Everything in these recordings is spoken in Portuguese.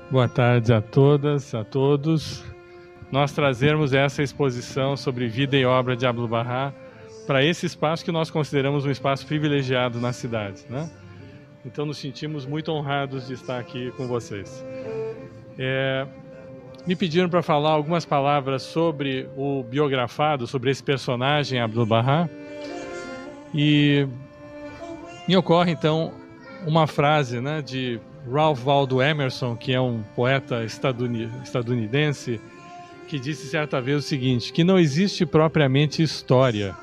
Boa tarde a todas, a todos. Nós trazemos essa exposição sobre vida e obra de Abdu'l-Bahá para esse espaço que nós consideramos um espaço privilegiado na cidade, né? Então nos sentimos muito honrados de estar aqui com vocês. Me pediram para falar algumas palavras sobre o biografado, sobre esse personagem Abdu'l-Bahá, e me ocorre então uma frase, né, de Ralph Waldo Emerson, que é um poeta estadunidense, que disse certa vez o seguinte, que não existe propriamente história.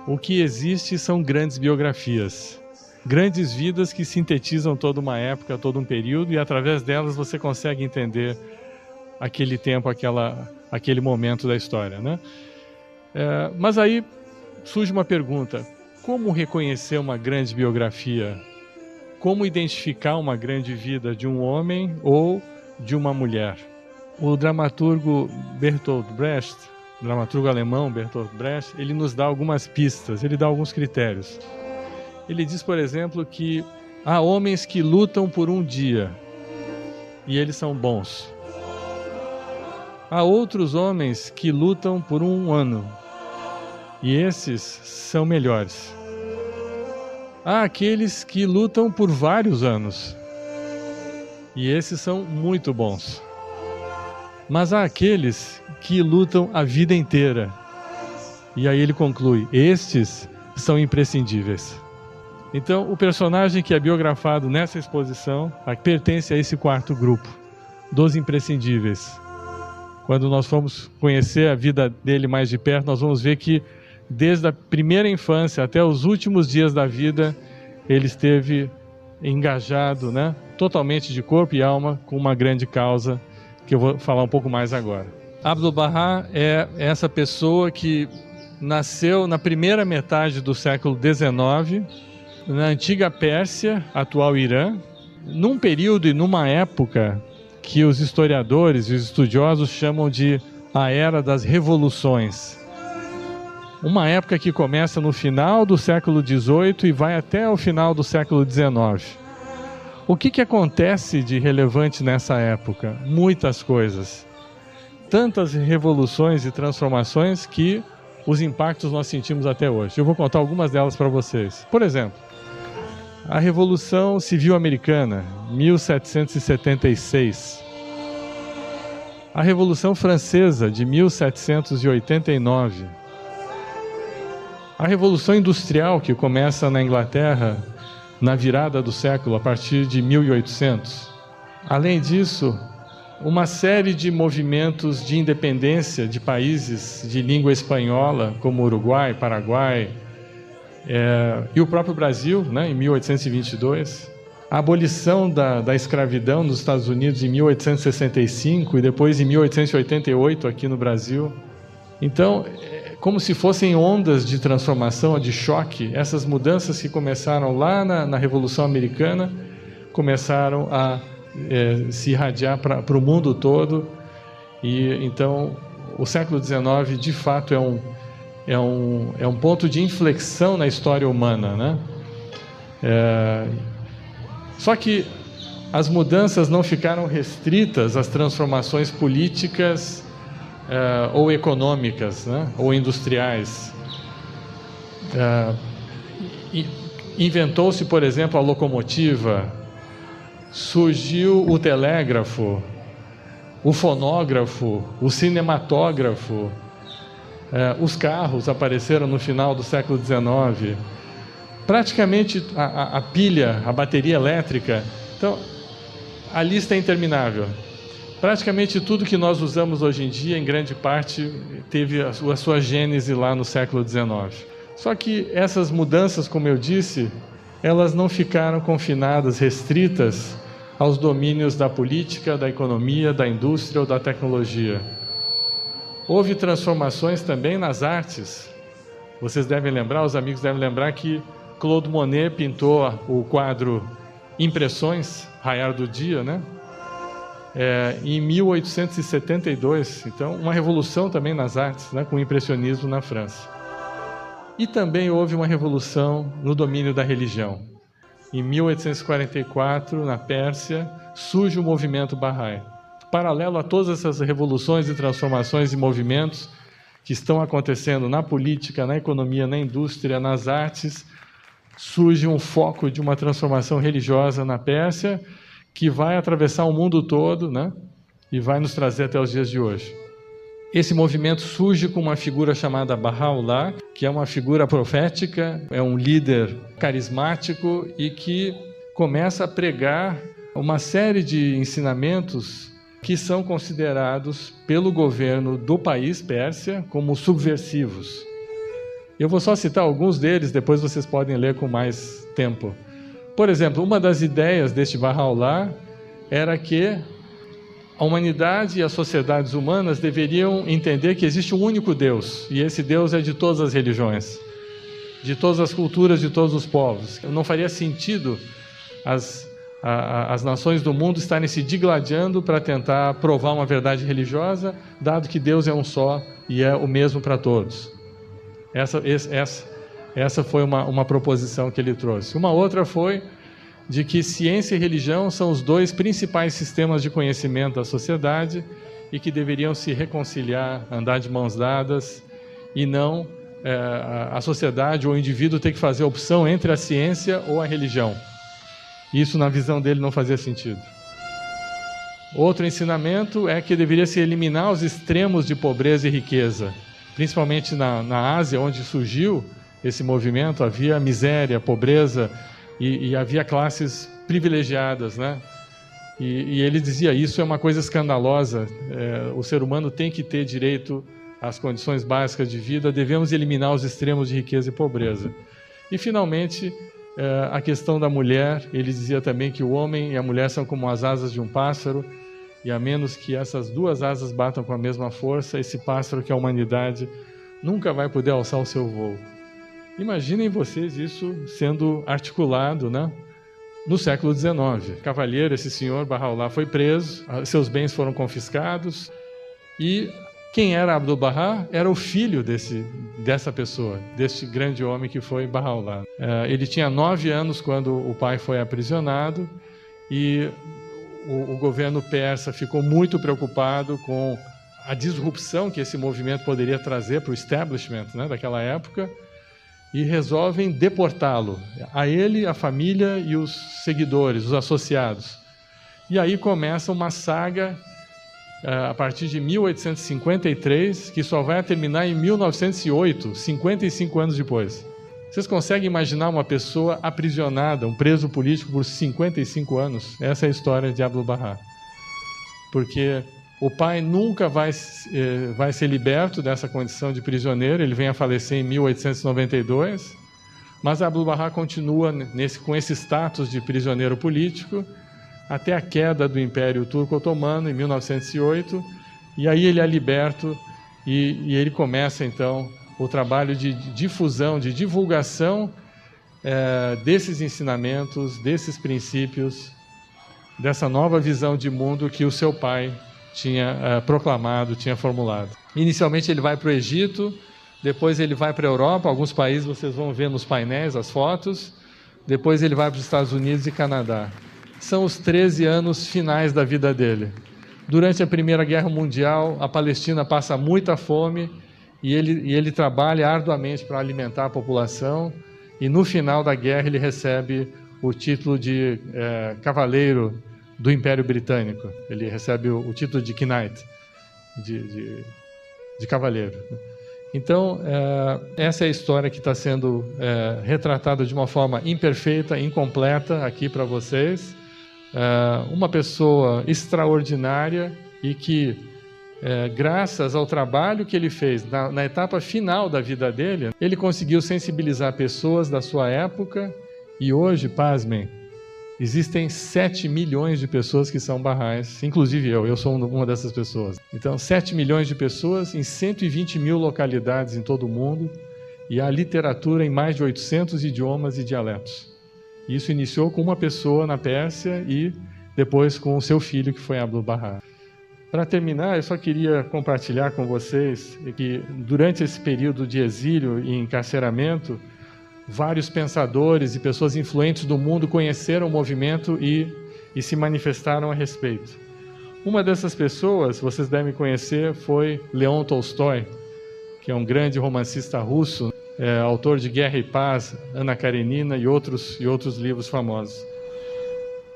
O que existe são grandes biografias, grandes vidas que sintetizam toda uma época, todo um período, e através delas você consegue entender aquele tempo, aquele momento da história, né? Mas aí surge uma pergunta, como reconhecer uma grande biografia? Como identificar uma grande vida de um homem ou de uma mulher? O dramaturgo Bertolt Brecht, dramaturgo alemão Bertolt Brecht, ele nos dá algumas pistas, ele dá alguns critérios. Ele diz, por exemplo, que há homens que lutam por um dia e eles são bons. Há outros homens que lutam por um ano e esses são melhores. Há aqueles que lutam por vários anos e esses são muito bons. Mas há aqueles que lutam a vida inteira. E aí ele conclui, estes são imprescindíveis. Então, o personagem que é biografado nessa exposição pertence a esse quarto grupo, dos imprescindíveis. Quando nós formos conhecer a vida dele mais de perto, nós vamos ver que desde a primeira infância até os últimos dias da vida, ele esteve engajado, né, totalmente de corpo e alma, com uma grande causa, que eu vou falar um pouco mais agora. Abdu'l-Bahá é essa pessoa que nasceu na primeira metade do século XIX, na antiga Pérsia, atual Irã, num período e numa época que os historiadores e os estudiosos chamam de a Era das Revoluções. Uma época que começa no final do século XVIII e vai até o final do século XIX. O que acontece de relevante nessa época? Muitas coisas. Tantas revoluções e transformações que os impactos nós sentimos até hoje. Eu vou contar algumas delas para vocês. Por exemplo, a Revolução Civil Americana, 1776. A Revolução Francesa, de 1789. A Revolução Industrial, que começa na Inglaterra, na virada do século, a partir de 1800. Além disso, uma série de movimentos de independência de países de língua espanhola, como Uruguai, Paraguai, e o próprio Brasil, né, em 1822. A abolição da escravidão nos Estados Unidos em 1865 e depois em 1888 aqui no Brasil. Então, como se fossem ondas de transformação, de choque, essas mudanças que começaram lá na Revolução Americana, começaram a se irradiar para o mundo todo. E então, o século XIX, de fato, é um ponto de inflexão na história humana, né? Só que as mudanças não ficaram restritas às transformações políticas ou econômicas, né, ou industriais. Inventou-se, por exemplo, a locomotiva, surgiu o telégrafo, o fonógrafo, o cinematógrafo, os carros apareceram no final do século XIX, praticamente a pilha, a bateria elétrica. Então, a lista é interminável. Praticamente tudo que nós usamos hoje em dia, em grande parte, teve a sua gênese lá no século XIX. Só que essas mudanças, como eu disse, elas não ficaram confinadas, restritas aos domínios da política, da economia, da indústria ou da tecnologia. Houve transformações também nas artes. Vocês devem lembrar, os amigos devem lembrar que Claude Monet pintou o quadro Impressões, Raiar do Dia, né? Em 1872, então uma revolução também nas artes, né, com o impressionismo na França. E também houve uma revolução no domínio da religião. em 1844, na Pérsia, surge o movimento Bahá'í. Paralelo a todas essas revoluções e transformações e movimentos que estão acontecendo na política, na economia, na indústria, nas artes, surge um foco de uma transformação religiosa na Pérsia que vai atravessar o mundo todo, né? E vai nos trazer até os dias de hoje. Esse movimento surge com uma figura chamada Baha'u'lláh, que é uma figura profética, é um líder carismático e que começa a pregar uma série de ensinamentos que são considerados pelo governo do país Pérsia como subversivos. Eu vou só citar alguns deles, depois vocês podem ler com mais tempo. Por exemplo, uma das ideias deste Baha'u'lláh era que a humanidade e as sociedades humanas deveriam entender que existe um único Deus, e esse Deus é de todas as religiões, de todas as culturas, de todos os povos. Não faria sentido as nações do mundo estarem se digladiando para tentar provar uma verdade religiosa, dado que Deus é um só e é o mesmo para todos. Essa foi uma proposição que ele trouxe. Uma outra foi de que ciência e religião são os dois principais sistemas de conhecimento da sociedade e que deveriam se reconciliar, andar de mãos dadas, e não a sociedade ou o indivíduo ter que fazer opção entre a ciência ou a religião. Isso, na visão dele, não fazia sentido. Outro ensinamento é que deveria se eliminar os extremos de pobreza e riqueza. Principalmente na Ásia, onde surgiu esse movimento, havia miséria, pobreza e havia classes privilegiadas, né? E ele dizia, isso é uma coisa escandalosa, o ser humano tem que ter direito às condições básicas de vida, devemos eliminar os extremos de riqueza e pobreza. E, finalmente, a questão da mulher, ele dizia também que o homem e a mulher são como as asas de um pássaro, e a menos que essas duas asas batam com a mesma força, esse pássaro que é a humanidade nunca vai poder alçar o seu voo. Imaginem vocês isso sendo articulado, né, no século XIX. Cavalheiro, esse senhor Baha'u'lláh foi preso, seus bens foram confiscados, e quem era Abdu'l-Bahá? Era o filho dessa pessoa, deste grande homem que foi Baha'u'lláh. Ele tinha 9 anos quando o pai foi aprisionado, e o governo persa ficou muito preocupado com a disrupção que esse movimento poderia trazer para o establishment, né, daquela época, e resolvem deportá-lo, a ele, a família e os seguidores, os associados. E aí começa uma saga a partir de 1853, que só vai terminar em 1908, 55 anos depois. Vocês conseguem imaginar uma pessoa aprisionada, um preso político por 55 anos? Essa é a história de Abdu'l-Bahá. Porque o pai nunca vai ser liberto dessa condição de prisioneiro, ele vem a falecer em 1892, mas Abdu'l-Bahá continua com esse status de prisioneiro político, até a queda do Império Turco-Otomano, em 1908, e aí ele é liberto e ele começa, então, o trabalho de difusão, de divulgação desses ensinamentos, desses princípios, dessa nova visão de mundo que o seu pai tinha proclamado, tinha formulado. Inicialmente ele vai para o Egito, depois ele vai para a Europa, alguns países vocês vão ver nos painéis as fotos, depois ele vai para os Estados Unidos e Canadá. São os 13 anos finais da vida dele. Durante a Primeira Guerra Mundial, a Palestina passa muita fome e ele trabalha arduamente para alimentar a população, e no final da guerra ele recebe o título de cavaleiro do Império Britânico. Ele recebe o título de Knight, de cavaleiro. Então, essa é a história que está sendo retratada de uma forma imperfeita, incompleta aqui para vocês. Uma pessoa extraordinária e que, graças ao trabalho que ele fez na etapa final da vida dele, ele conseguiu sensibilizar pessoas da sua época, e hoje, pasmem, existem 7 milhões de pessoas que são Bahá'ís, inclusive eu sou uma dessas pessoas. Então, 7 milhões de pessoas em 120 mil localidades em todo o mundo, e há literatura em mais de 800 idiomas e dialetos. Isso iniciou com uma pessoa na Pérsia e depois com o seu filho, que foi Abdu'l-Bahá. Para terminar, eu só queria compartilhar com vocês que durante esse período de exílio e encarceramento, vários pensadores e pessoas influentes do mundo conheceram o movimento e se manifestaram a respeito. Uma dessas pessoas, vocês devem conhecer, foi Leon Tolstói, que é um grande romancista russo, autor de Guerra e Paz, Ana Karenina e outros livros famosos.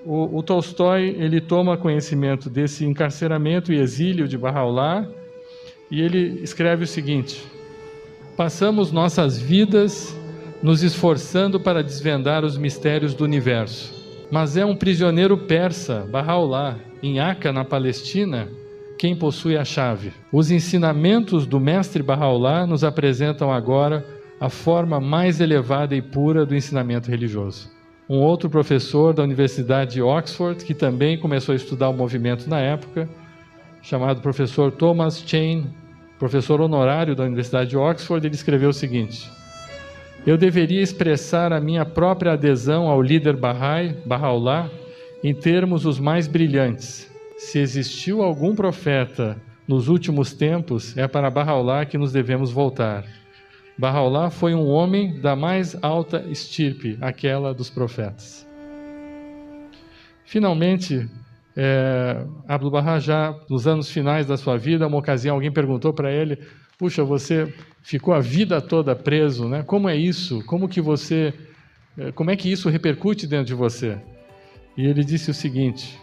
O Tolstói, ele toma conhecimento desse encarceramento e exílio de Bahá'u'lláh e ele escreve o seguinte: passamos nossas vidas nos esforçando para desvendar os mistérios do universo. Mas é um prisioneiro persa, Bahá'u'lláh, em Aca, na Palestina, quem possui a chave. Os ensinamentos do mestre Bahá'u'lláh nos apresentam agora a forma mais elevada e pura do ensinamento religioso. Um outro professor da Universidade de Oxford, que também começou a estudar o movimento na época, chamado professor Thomas Chain, professor honorário da Universidade de Oxford, ele escreveu o seguinte: eu deveria expressar a minha própria adesão ao líder Bahá'u'lláh em termos os mais brilhantes. Se existiu algum profeta nos últimos tempos, é para Bahá'u'lláh que nos devemos voltar. Bahá'u'lláh foi um homem da mais alta estirpe, aquela dos profetas. Finalmente, Abdu'l-Bahá, já nos anos finais da sua vida, uma ocasião alguém perguntou para ele: puxa, você ficou a vida toda preso, né? Como é isso? Como é que isso repercute dentro de você? E ele disse o seguinte: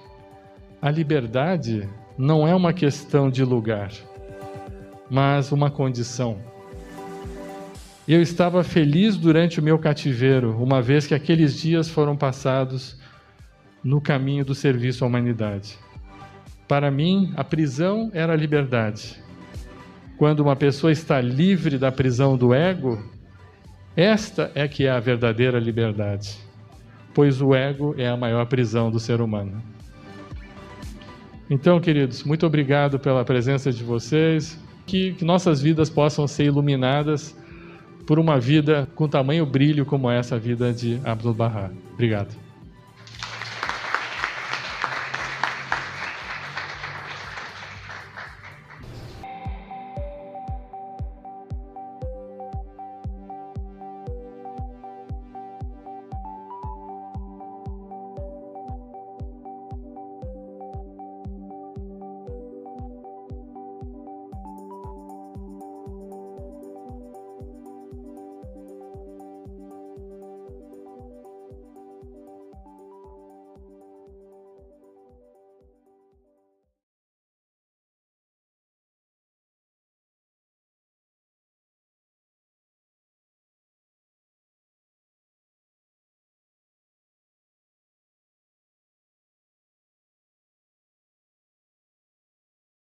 a liberdade não é uma questão de lugar, mas uma condição. Eu estava feliz durante o meu cativeiro, uma vez que aqueles dias foram passados no caminho do serviço à humanidade. Para mim, a prisão era a liberdade. Quando uma pessoa está livre da prisão do ego, esta é que é a verdadeira liberdade, pois o ego é a maior prisão do ser humano. Então, queridos, muito obrigado pela presença de vocês, que nossas vidas possam ser iluminadas por uma vida com tamanho brilho como essa vida de Abdu'l-Bahá. Obrigado.